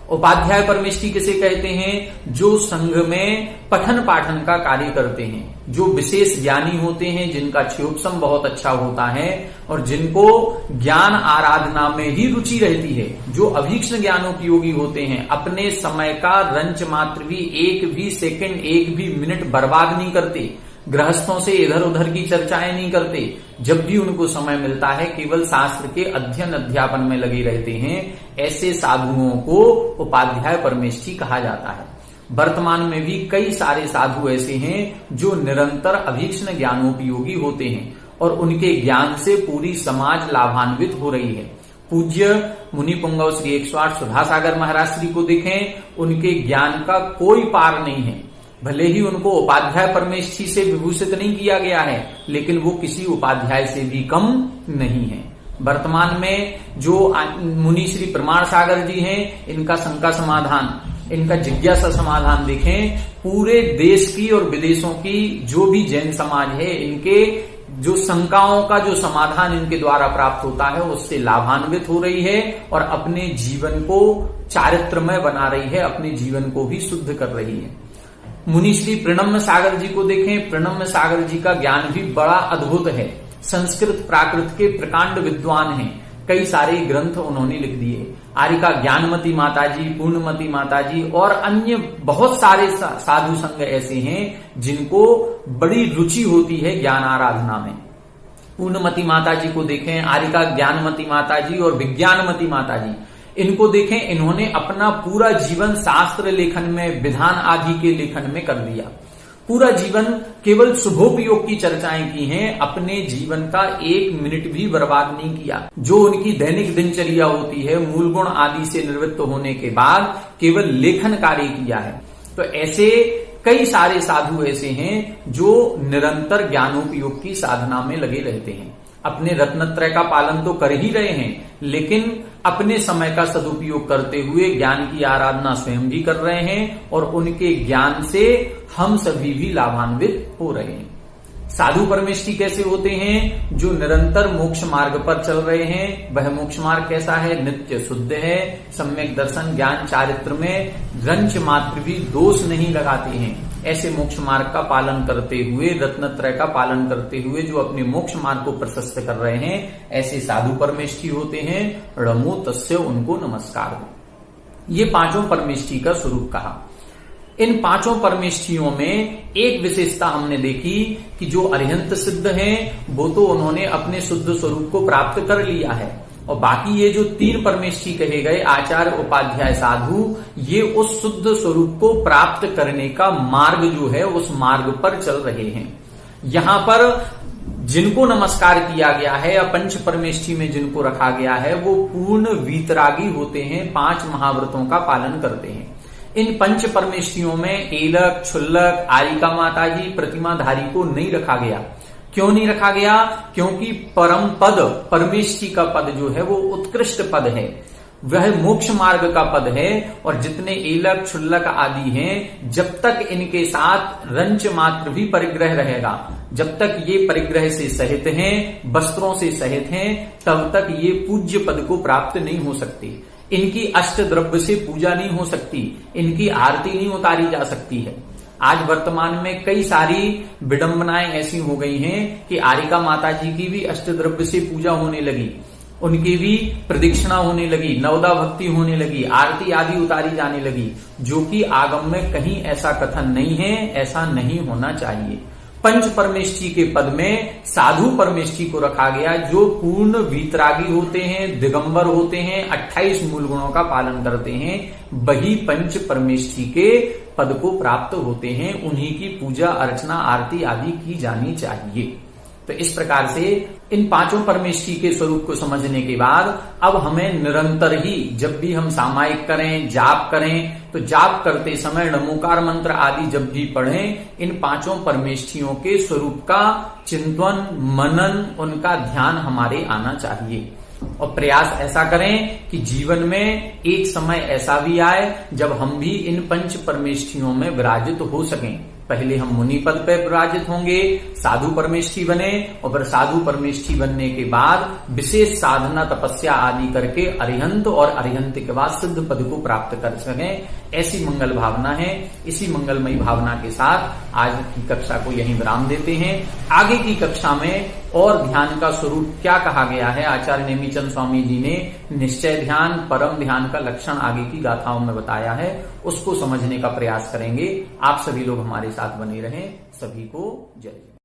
उपाध्याय परमेष्ठी किसे कहते हैं? जो संघ में पठन पाठन का कार्य करते हैं, जो विशेष ज्ञानी होते हैं, जिनका क्षयोपशम बहुत अच्छा होता है और जिनको ज्ञान आराधना में ही रुचि रहती है, जो अभीक्ष्ण ज्ञानोपयोगी होते हैं, अपने समय का रंच मात्र भी, एक भी सेकंड, एक भी मिनट बर्बाद नहीं करते, गृहस्थों से इधर उधर की चर्चाएं नहीं करते, जब भी उनको समय मिलता है केवल शास्त्र के अध्ययन अध्यापन में लगे रहते हैं, ऐसे साधुओं को उपाध्याय परमेष्ठी कहा जाता है। वर्तमान में भी कई सारे साधु ऐसे हैं जो निरंतर अभीक्ष्ण ज्ञानोपयोगी होते हैं और उनके ज्ञान से पूरी समाज लाभान्वित हो रही है। पूज्य मुनि पुंगव श्री 108 सुधासागर महाराज श्री को देखें, उनके ज्ञान का कोई पार नहीं है। भले ही उनको उपाध्याय परमेष्ठी से विभूषित नहीं किया गया है, लेकिन वो किसी उपाध्याय से भी कम नहीं है। वर्तमान में जो मुनि श्री प्रमाण सागर जी हैं, इनका शंका समाधान, इनका जिज्ञासा समाधान देखें, पूरे देश की और विदेशों की जो भी जैन समाज है, इनके जो शंकाओं का जो समाधान इनके द्वारा प्राप्त होता है उससे लाभान्वित हो रही है और अपने जीवन को चारित्रमय बना रही है, अपने जीवन को भी शुद्ध कर रही है। मुनि श्री प्रणम्य सागर जी को देखें, प्रणम्य सागर जी का ज्ञान भी बड़ा अद्भुत है। संस्कृत प्राकृत के प्रकांड विद्वान हैं, कई सारे ग्रंथ उन्होंने लिख दिए। आरिका ज्ञानमती माताजी, पूर्णमती माताजी और अन्य बहुत सारे साधु संघ ऐसे हैं जिनको बड़ी रुचि होती है ज्ञान आराधना में। पूर्णमती माताजी को देखें, आरिका ज्ञानमती माताजी और विज्ञानमती माताजी, इनको देखें, इन्होंने अपना पूरा जीवन शास्त्र लेखन में, विधान आदि के लेखन में कर दिया। पूरा जीवन केवल शुभोपयोग की चर्चाएं की हैं, अपने जीवन का 1 मिनट भी बर्बाद नहीं किया। जो उनकी दैनिक दिनचर्या होती है, मूल गुण आदि से निवृत्त होने के बाद केवल लेखन कार्य किया है। तो ऐसे कई सारे साधु ऐसे हैं जो निरंतर ज्ञानोपयोग की साधना में लगे रहते हैं। अपने रत्नत्रय का पालन तो कर ही रहे हैं, लेकिन अपने समय का सदुपयोग करते हुए ज्ञान की आराधना स्वयं भी कर रहे हैं और उनके ज्ञान से हम सभी भी लाभान्वित हो रहे हैं। साधु परमेष्ठी कैसे होते हैं? जो निरंतर मोक्ष मार्ग पर चल रहे हैं। वह मोक्ष मार्ग कैसा है? नित्य शुद्ध है, सम्यक दर्शन ज्ञान चारित्र में रंच मात्र भी दोष नहीं लगाते हैं। ऐसे मोक्ष मार्ग का पालन करते हुए, रत्नत्रय का पालन करते हुए जो अपने मोक्ष मार्ग को प्रशस्त कर रहे हैं, ऐसे साधु परमेष्ठी होते हैं। णमो तस्य, उनको नमस्कार हो। ये पांचों परमेष्ठी का स्वरूप कहा। इन पांचों परमेष्ठियों में एक विशेषता हमने देखी कि जो अरिहंत सिद्ध हैं वो तो उन्होंने अपने शुद्ध स्वरूप को प्राप्त कर लिया है, और बाकी ये जो तीन परमेष्ठी कहे गए आचार्य उपाध्याय साधु, ये उस शुद्ध स्वरूप को प्राप्त करने का मार्ग जो है उस मार्ग पर चल रहे हैं। यहां पर जिनको नमस्कार किया गया है या पंच परमेष्ठी में जिनको रखा गया है वो पूर्ण वीतरागी होते हैं, 5 महाव्रतों का पालन करते हैं। इन पंच परमेष्ठियों में एलक, क्षुल्लक, आरिका माताजी, प्रतिमाधारी को नहीं रखा गया। क्यों नहीं रखा गया? क्योंकि परम पद, परमेष्ठी का पद जो है वो उत्कृष्ट पद है, वह मोक्ष मार्ग का पद है। और जितने एलक, क्षुल्लक आदि हैं, जब तक इनके साथ रंच मात्र भी परिग्रह रहेगा, जब तक ये परिग्रह से सहित हैं, वस्त्रों से सहित हैं, तब तक ये पूज्य पद को प्राप्त नहीं हो सकते। इनकी अष्ट द्रव्य से पूजा नहीं हो सकती, इनकी आरती नहीं उतारी जा सकती है। आज वर्तमान में कई सारी विडंबनाएं ऐसी हो गई हैं कि आरिका माता जी की भी अष्ट द्रव्य से पूजा होने लगी, उनकी भी प्रदक्षिणा होने लगी, नवदा भक्ति होने लगी, आरती आदि उतारी जाने लगी, जो कि आगम में कहीं ऐसा कथन नहीं है, ऐसा नहीं होना चाहिए। पंच परमेष्ठी के पद में साधु परमेष्ठी को रखा गया, जो पूर्ण वीतरागी होते हैं, दिगंबर होते हैं, 28 मूल गुणों का पालन करते हैं, वही पंच परमेष्ठी के पद को प्राप्त होते हैं। उन्हीं की पूजा अर्चना आरती आदि की जानी चाहिए। तो इस प्रकार से इन पांचों परमेष्ठी के स्वरूप को समझने के बाद अब हमें निरंतर ही, जब भी हम सामायिक करें, जाप करें, तो जाप करते समय नमोकार मंत्र आदि जब भी पढ़ें, इन पांचों परमेष्ठियों के स्वरूप का चिंतन, मनन, उनका ध्यान हमारे आना चाहिए। और प्रयास ऐसा करें कि जीवन में एक समय ऐसा भी आए जब हम भी इन पंच परमेष्ठियों में विराजित हो सकें। पहले हम मुनि पद पर विराजित होंगे, साधु परमेष्ठी बने, और फिर साधु परमेष्ठी बनने के बाद विशेष साधना तपस्या आदि करके अरिहंत और अरिहंत के बाद सिद्ध पद को प्राप्त कर सकें। ऐसी मंगल भावना है। इसी मंगलमयी भावना के साथ आज की कक्षा को यहीं विराम देते हैं। आगे की कक्षा में और ध्यान का स्वरूप क्या कहा गया है, आचार्य नेमिचंद स्वामी जी ने निश्चय ध्यान, परम ध्यान का लक्षण आगे की गाथाओं में बताया है, उसको समझने का प्रयास करेंगे। आप सभी लोग हमारे साथ बने रहें। सभी को जय जय।